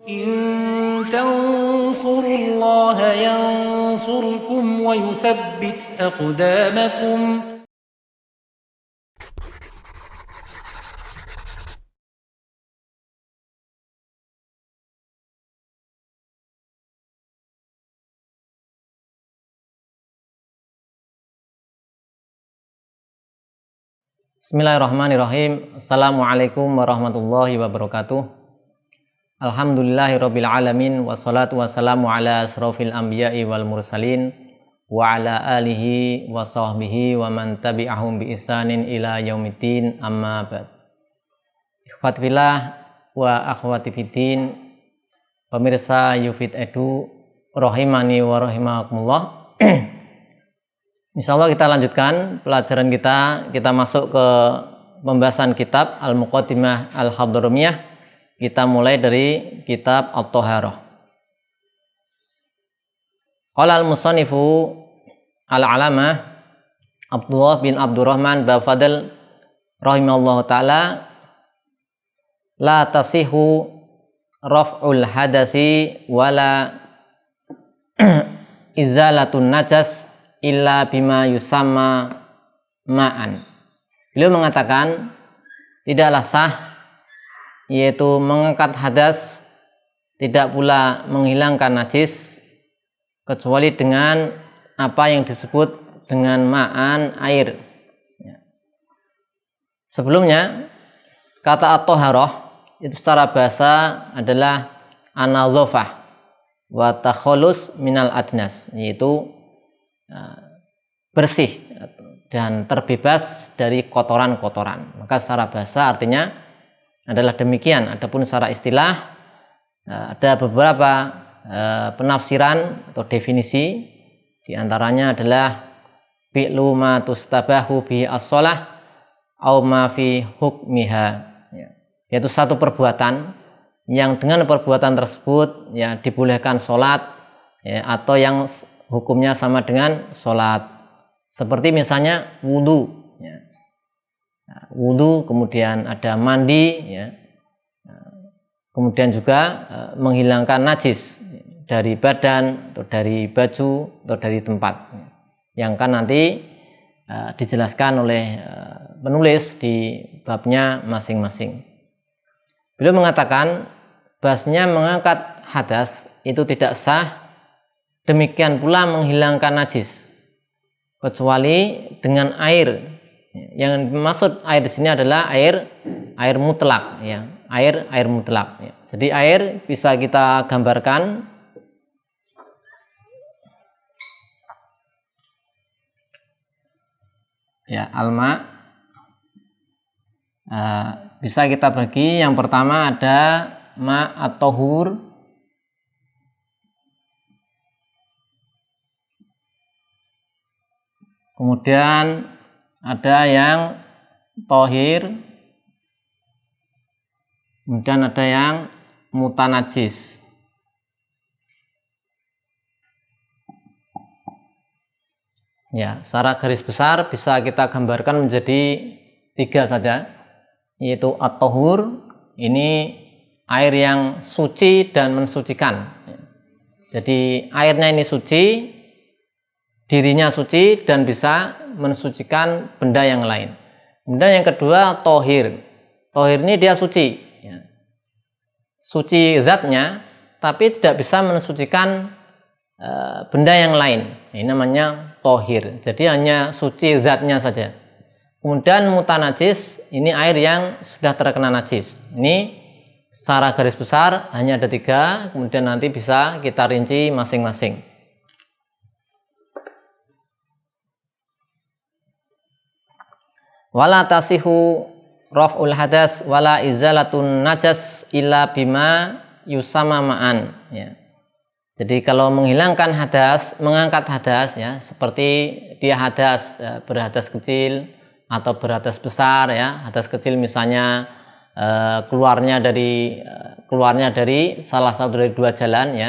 إن تنصروا الله ينصركم ويثبت أقدامكم. Bismillahirrahmanirrahim. Assalamualaikum warahmatullahi wabarakatuh. Alhamdulillahirabbil alamin wassalatu wassalamu ala asrofil anbiya'i wal mursalin wa ala alihi wa sahbihi wa man tabi'ahum bi ihsanin ila yaumiddin, amma ba'd. Ikhwati fillah wa akhwati fiddin, pemirsa Yufid Edu rahimani wa rahimakumullah. Insyaallah kita lanjutkan pelajaran kita masuk ke pembahasan kitab Al-Muqaddimah Al-Hadramiyah. Kita mulai dari kitab At-Thaharah. Qala al-musannifu al-alamah Abdullah bin Abdurrahman Bafadl rahimahullahu ta'ala, la tasihu raf'ul hadasi wala izalatun najas illa bima yusamma ma'an. Beliau mengatakan tidaklah sah, yaitu mengangkat hadas, tidak pula menghilangkan najis, kecuali dengan apa yang disebut dengan ma'an, air. Sebelumnya kata at-thaharah itu secara bahasa adalah an-nadhafah wa takhallus minal adnas, yaitu bersih dan terbebas dari kotoran-kotoran. Maka secara bahasa artinya adalah demikian. Adapun secara istilah ada beberapa penafsiran atau definisi. Di antaranya adalah fi'lu ma tustabahu bihi as-shalah au ma fi hukmiha, yaitu satu perbuatan yang dengan perbuatan tersebut dibolehkan sholat, atau yang hukumnya sama dengan sholat, seperti misalnya wudhu, wudhu, kemudian ada mandi, kemudian juga menghilangkan najis dari badan atau dari baju atau dari tempat, yang kan nanti dijelaskan oleh penulis di babnya masing-masing. Beliau mengatakan bahasanya mengangkat hadas itu tidak sah, demikian pula menghilangkan najis, kecuali dengan air. Yang dimaksud air di sini adalah air mutlak, air mutlak. Jadi air bisa kita gambarkan alma. Bisa kita bagi, yang pertama ada ma at-tahur, kemudian ada yang tohir, kemudian ada yang mutanajis. Secara garis besar bisa kita gambarkan menjadi 3 saja, yaitu at-tahur, ini air yang suci dan mensucikan. Jadi airnya ini suci, dirinya suci dan bisa mensucikan benda yang lain. Kemudian yang kedua tohir. Tohir ini dia suci, suci zatnya, tapi tidak bisa mensucikan benda yang lain. Ini namanya tohir. Jadi hanya suci zatnya saja. Kemudian mutanajis, ini air yang sudah terkena najis. Ini secara garis besar hanya ada 3. Kemudian nanti bisa kita rinci masing-masing. Wala tasihu raf'ul hadas wala izalatun najas illa bima yusama ma'an. Jadi kalau menghilangkan hadas, mengangkat hadas, seperti dia hadas, berhadas kecil atau berhadas besar, hadas kecil misalnya keluarnya dari salah satu dari 2 jalan,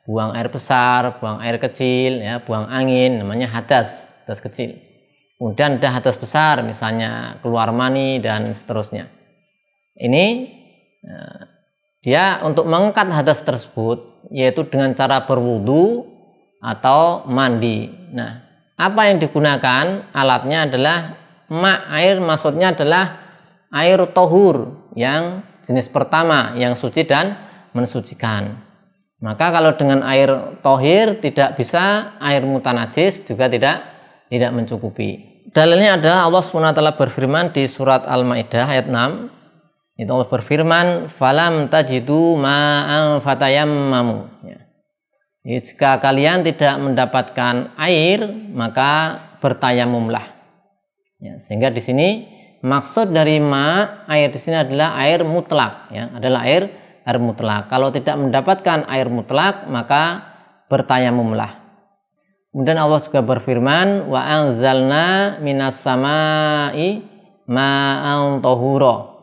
buang air besar, buang air kecil, buang angin, namanya hadas kecil. Kemudian ada hadas besar, misalnya keluar mani dan seterusnya. Ini dia untuk mengangkat hadas tersebut yaitu dengan cara berwudu atau mandi. Nah, apa yang digunakan alatnya adalah air, maksudnya adalah air tohur yang jenis pertama yang suci dan mensucikan. Maka kalau dengan air tohir tidak bisa, air mutanajis juga tidak mencukupi. Dalilnya adalah Allah SWT berfirman di surat Al-Maidah ayat 6. Itu Allah berfirman, falam tajidu ma'an fatayammamu. Jika kalian tidak mendapatkan air, maka bertayamumlah. Sehingga di sini maksud dari air di sini adalah air mutlak, adalah air mutlak. Kalau tidak mendapatkan air mutlak, maka bertayamumlah. Kemudian Allah juga berfirman, wa anzalna minas samai ma'an tahura.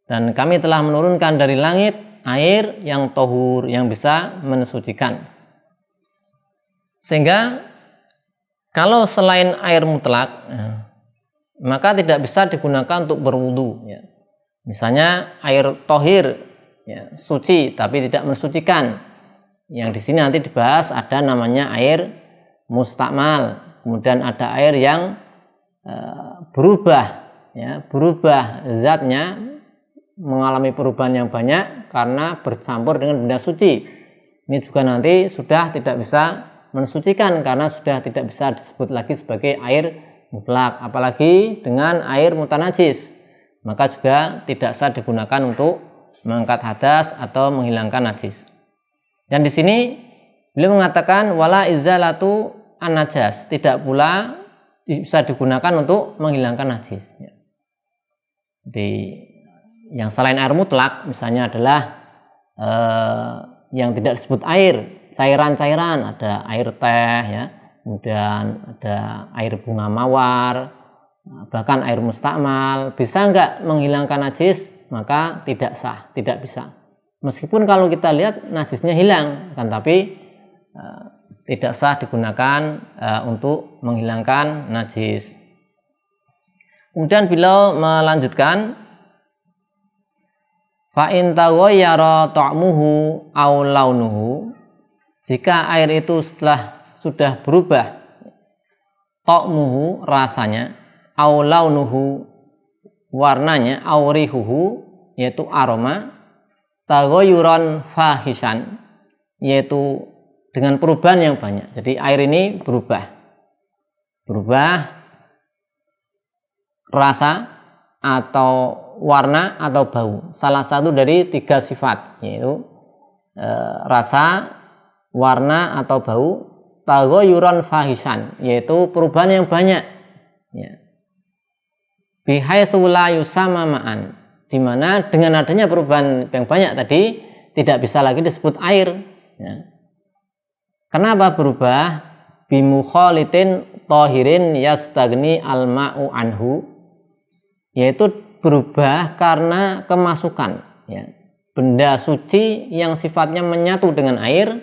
Dan kami telah menurunkan dari langit air yang tohur, yang bisa mensucikan. Sehingga kalau selain air mutlak, maka tidak bisa digunakan untuk berwudu. Misalnya air tohir, suci tapi tidak mensucikan. Yang di sini nanti dibahas ada namanya air mustakmal. Kemudian ada air yang berubah zatnya, mengalami perubahan yang banyak karena bercampur dengan benda suci. Ini juga nanti sudah tidak bisa mensucikan karena sudah tidak bisa disebut lagi sebagai air mutlak, apalagi dengan air mutanajis, maka juga tidak sah digunakan untuk mengangkat hadas atau menghilangkan najis. Dan di sini beliau mengatakan wala izalatu an-najas, tidak pula bisa digunakan untuk menghilangkan najis. Jadi yang selain air mutlak misalnya adalah yang tidak disebut air, cairan-cairan, ada air teh, kemudian ada air bunga mawar, bahkan air mustakmal, bisa enggak menghilangkan najis? Maka tidak sah, tidak bisa. Meskipun kalau kita lihat najisnya hilang, kan, tapi tidak sah digunakan untuk menghilangkan najis. Kemudian beliau melanjutkan, fa in taghayyara ta'muhu aw launuhu, jika air itu sudah berubah ta'muhu rasanya, aw launuhu warnanya, aw rihuhu yaitu aroma, taghayyuran fahishan yaitu dengan perubahan yang banyak. Jadi air ini berubah rasa atau warna atau bau, salah satu dari 3 sifat, yaitu rasa, warna atau bau, taghayyuran fahisan yaitu perubahan yang banyak, bihaitsu la yusama ma'an, di mana dengan adanya perubahan yang banyak tadi tidak bisa lagi disebut air. Kenapa berubah? Bimukhalitin tahirin yastagni al-ma'u anhu, yaitu berubah karena kemasukan benda suci yang sifatnya menyatu dengan air,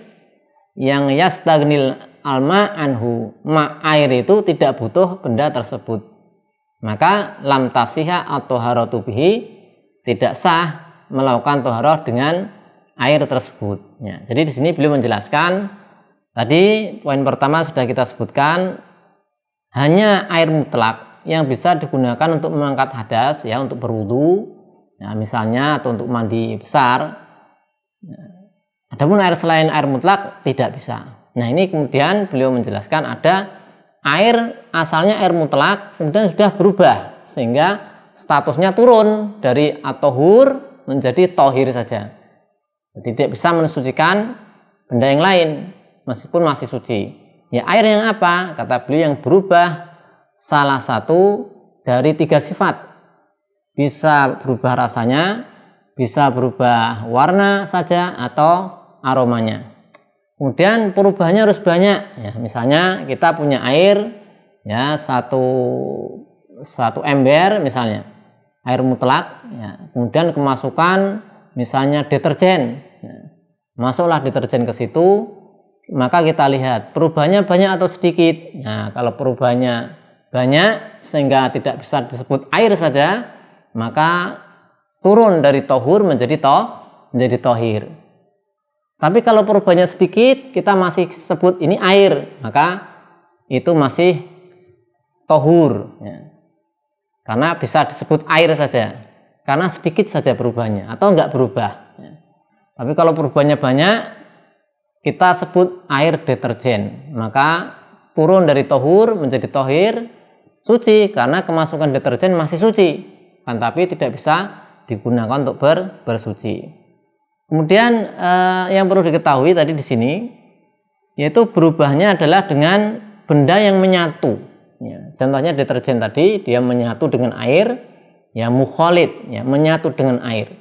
yang yastagnil alma anhu, air itu tidak butuh benda tersebut, maka lam tasiha atau haratu bihi, tidak sah melakukan toharoh dengan air tersebut. Jadi di sini beliau menjelaskan, tadi poin pertama sudah kita sebutkan, hanya air mutlak yang bisa digunakan untuk mengangkat hadas, untuk berwudu, misalnya, atau untuk mandi besar. Adapun air selain air mutlak tidak bisa. Nah, ini kemudian beliau menjelaskan ada air asalnya air mutlak kemudian sudah berubah sehingga statusnya turun dari at-tahur menjadi tohir saja. Tidak bisa mensucikan benda yang lain meskipun masih suci. Air yang apa? Kata beliau yang berubah salah satu dari 3 sifat. Bisa berubah rasanya, bisa berubah warna saja, atau aromanya. Kemudian perubahannya harus banyak. Misalnya kita punya air, satu ember misalnya, air mutlak, kemudian kemasukan misalnya deterjen. Masuklah deterjen ke situ, maka kita lihat perubahannya banyak atau sedikit. Kalau perubahannya banyak sehingga tidak bisa disebut air saja, maka turun dari tohur menjadi menjadi tohir. Tapi kalau perubahannya sedikit, kita masih sebut ini air, maka itu masih tohur, ya. Karena bisa disebut air saja, karena sedikit saja perubahannya atau enggak berubah, ya. Tapi kalau perubahannya banyak, kita sebut air deterjen, maka turun dari tohur menjadi tohir, suci, karena kemasukan deterjen masih suci, kan, tapi tidak bisa digunakan untuk bersuci. Kemudian yang perlu diketahui tadi di sini, yaitu berubahnya adalah dengan benda yang menyatu. Ya, contohnya deterjen tadi, dia menyatu dengan air, ya, mukholid, ya, menyatu dengan air.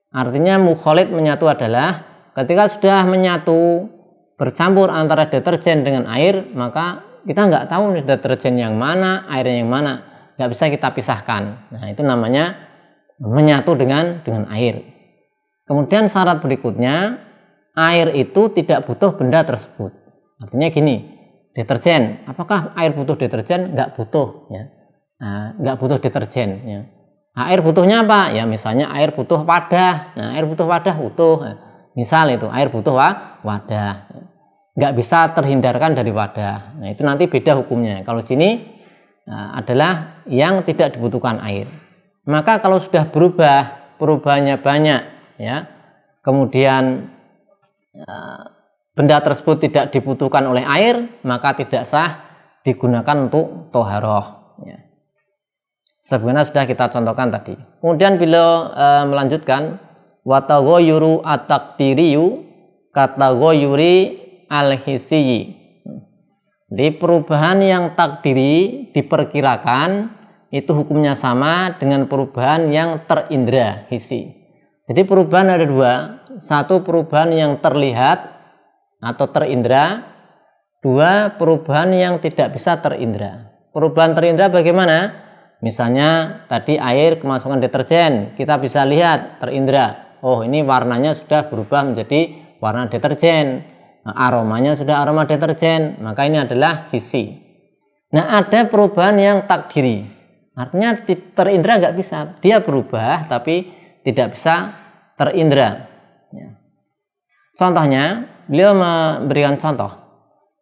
Artinya mukholid menyatu adalah ketika sudah menyatu bercampur antara deterjen dengan air, maka kita nggak tahu nih deterjen yang mana, airnya yang mana, nggak bisa kita pisahkan. Nah, itu namanya menyatu dengan air. Kemudian syarat berikutnya, air itu tidak butuh benda tersebut. Artinya gini, deterjen, apakah air butuh deterjen? Nggak butuh, ya. Nah, nggak butuh deterjen, ya. Nah, air butuhnya apa? Ya, misalnya air butuh wadah. Nah, air butuh wadah butuh. Misal itu air butuh wadah. Nggak bisa terhindarkan dari wadah. Nah, itu nanti beda hukumnya. Kalau sini adalah yang tidak dibutuhkan air. Maka kalau sudah berubah, perubahannya banyak, ya, kemudian benda tersebut tidak dibutuhkan oleh air, maka tidak sah digunakan untuk toharoh, ya. Sebenarnya sudah kita contohkan tadi. Kemudian beliau melanjutkan, wataghoyuru at-takdiriyu kataghoyuri al-hisiyi. Di perubahan yang takdiri diperkirakan itu hukumnya sama dengan perubahan yang terindra, hisi. Jadi perubahan ada dua, satu perubahan yang terlihat atau terindra, dua perubahan yang tidak bisa terindra. Perubahan terindra bagaimana? Misalnya tadi air kemasukan deterjen, kita bisa lihat terindra, oh ini warnanya sudah berubah menjadi warna deterjen, aromanya sudah aroma deterjen, maka ini adalah hisi. Nah, ada perubahan yang takdiri, artinya terindra nggak bisa, dia berubah tapi tidak bisa terindra. Contohnya, beliau memberikan contoh,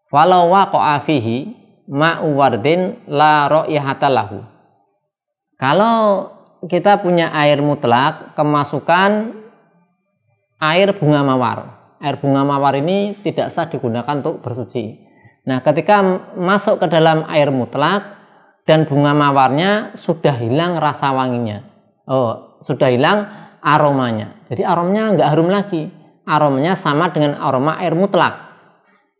walau waqa'a fihi ma'u wardin la ra'ihata lahu. Kalau kita punya air mutlak, kemasukan air bunga mawar. Air bunga mawar ini tidak sah digunakan untuk bersuci. Nah, ketika masuk ke dalam air mutlak dan bunga mawarnya sudah hilang rasa wanginya, sudah hilang aromanya. Jadi aromanya nggak harum lagi, aromanya sama dengan aroma air mutlak.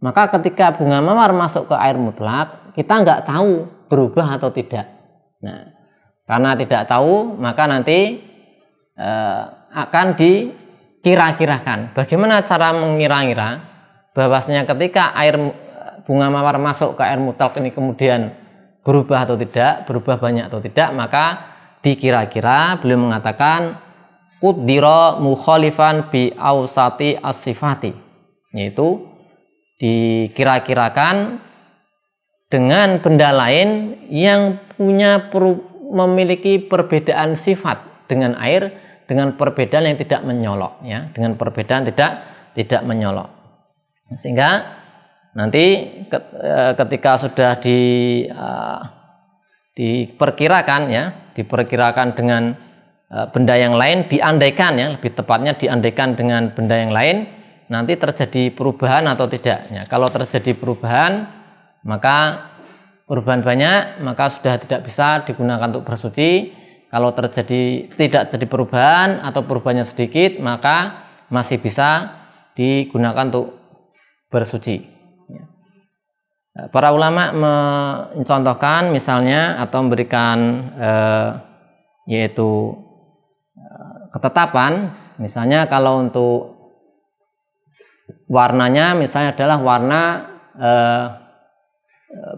Maka ketika bunga mawar masuk ke air mutlak, kita nggak tahu berubah atau tidak. Nah, karena tidak tahu, maka nanti akan dikira-kirakan. Bagaimana cara mengira-ngira bahwasanya ketika air bunga mawar masuk ke air mutlak ini kemudian berubah atau tidak, berubah banyak atau tidak, maka dikira-kira. Beliau mengatakan qaddira mukhalifan bi awsati as-sifati, yaitu dikira-kirakan dengan benda lain yang memiliki perbedaan sifat dengan air, dengan perbedaan yang tidak menyolok, ya, dengan perbedaan tidak menyolok. Sehingga nanti ketika sudah diperkirakan, ya, diperkirakan dengan benda yang lain, diandaikan, ya, lebih tepatnya diandaikan dengan benda yang lain, nanti terjadi perubahan atau tidak, ya. Kalau terjadi perubahan, maka perubahan banyak, maka sudah tidak bisa digunakan untuk bersuci. Kalau tidak terjadi perubahan atau perubahannya sedikit, maka masih bisa digunakan untuk bersuci. Para ulama mencontohkan misalnya atau memberikan yaitu ketetapan, misalnya kalau untuk warnanya misalnya adalah warna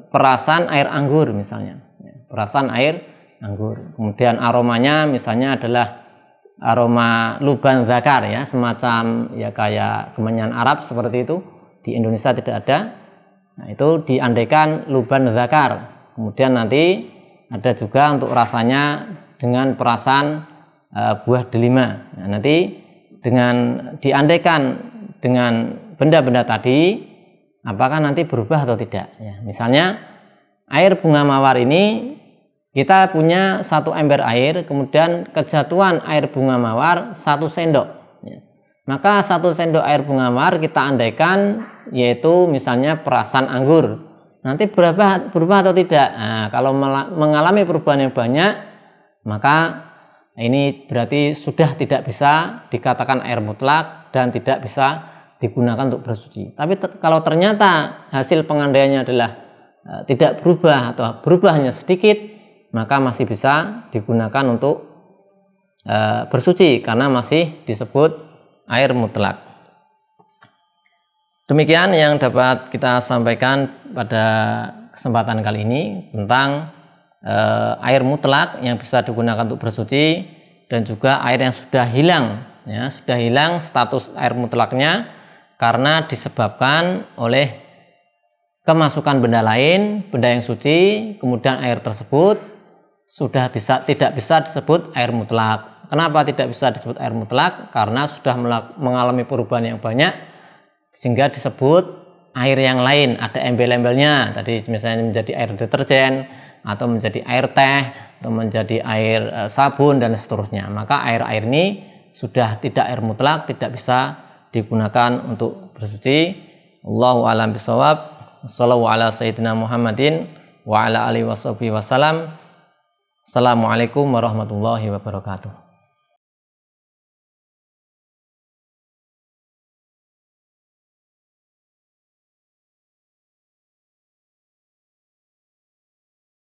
perasan air anggur misalnya, perasan air anggur. Kemudian aromanya misalnya adalah aroma luban zakar, ya, semacam ya kayak kemenyan Arab seperti itu. Di Indonesia tidak ada. Nah, itu diandaikan luban zakar. Kemudian nanti ada juga untuk rasanya dengan perasan buah delima. Nah, nanti dengan diandaikan dengan benda-benda tadi, apakah nanti berubah atau tidak. Ya, misalnya air bunga mawar ini kita punya 1 ember air, kemudian kejatuhan air bunga mawar 1 sendok. Ya. Maka 1 sendok air bunga mawar kita andaikan yaitu misalnya perasan anggur. Nanti berubah atau tidak? Nah, kalau mengalami perubahan yang banyak, maka ini berarti sudah tidak bisa dikatakan air mutlak dan tidak bisa digunakan untuk bersuci. Tapi kalau ternyata hasil pengandaiannya adalah tidak berubah atau berubah hanya sedikit, maka masih bisa digunakan untuk bersuci karena masih disebut air mutlak. Demikian yang dapat kita sampaikan pada kesempatan kali ini tentang air mutlak yang bisa digunakan untuk bersuci dan juga air yang sudah hilang, ya, sudah hilang status air mutlaknya karena disebabkan oleh kemasukan benda lain, benda yang suci, kemudian air tersebut sudah tidak bisa disebut air mutlak. Kenapa tidak bisa disebut air mutlak? Karena sudah mengalami perubahan yang banyak sehingga disebut air yang lain, ada embel-embelnya. Tadi misalnya menjadi air deterjen atau menjadi air teh atau menjadi air sabun dan seterusnya. Maka air-air ini sudah tidak air mutlak, tidak bisa digunakan untuk bersuci. Allahu a'lam bishawab. Shallallahu ala sayyidina Muhammadin wa ala alihi wasallam. Assalamualaikum warahmatullahi wabarakatuh.